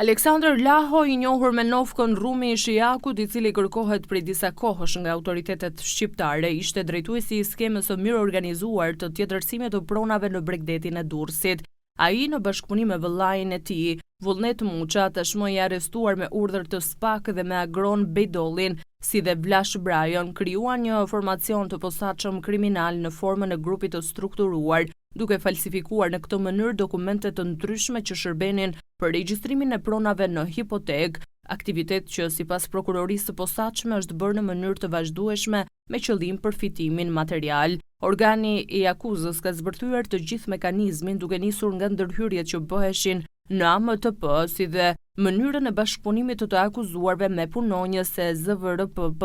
Aleksandër Laho, i njohur me Novkën Rumi i Shijakut, i cili kërkohet prej disa kohësh nga autoritetet shqiptare, ishte drejtuesi i skemës së mirë organizuar të tjetërsimit të pronave në Bregdetin e Durrësit. Ai, në bashkëpunim me vëllain e tij, Vullnet Muça, tashmë i arrestuar me urdhër të SPAK dhe me Agron Bejdollin, si dhe Vlash Brajon, krijuan një formacion të posaçëm kriminal në formën e grupit të strukturuar, duke falsifikuar në këtë mënyrë dokumente të ndryshme që shërbenin për regjistrimin e pronave në hipotek, aktivitet që sipas prokurorisë së posaçme është bërë në mënyrë të vazhdueshme me qëllim përfitimin material. Organi i akuzës ka zbërthyer të gjithë mekanizmin, duke nisur nga ndërhyrjet që bëheshin në AMTP, si dhe mënyrën e bashkëpunimit të akuzuarve me punonjës e ZVRPP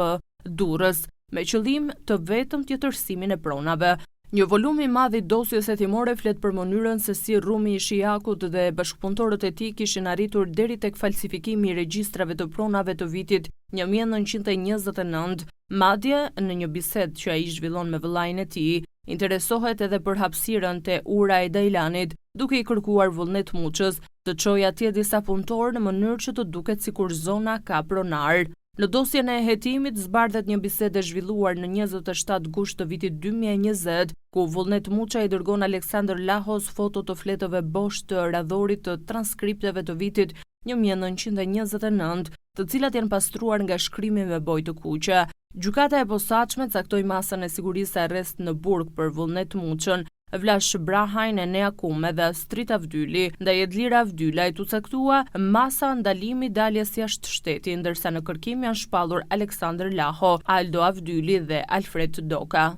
Durrës, me qëllim të vetëm tjetërsimin e pronave. Një volum i madh i dosjes hetimore flet për mënyrën se si Rumi i Shijakut dhe bashkëpunëtorët e tij kishin arritur deri tek falsifikimi i regjistrave të pronave të vitit 1929, madje në një bisedë që ai zhvillon me vëllain e tij, interesohet edhe për hapësirën te ura e Dajlanit, duke i kërkuar Vullnet Muçës të çojë atje disa punëtorë në mënyrë që të duket sikur zona ka pronar. Në dosjen e hetimit zbardhet një bisedë e zhvilluar në 27 gusht të vitit 2020, ku Vullnet Muça i dërgon Aleksandër Lahos foto të fletëve bosh të radhorit të transkripteve të vitit 1929, të cilat janë pastruar nga shkrimi me bojë të kuqe. Gjykata e posaçme caktoi masën e sigurisë arrest në burg për Vullnet Muçën, Vlash Brahajn, Enea Kume dhe Astrit Avdyli. Ndaj Edlira Avdylajt u caktua masa ndalimi daljes jashtë shtetit, ndërsa në kërkim janë shpallur Aleksandër Laho, Aldo Avdyli dhe Alfred Doka.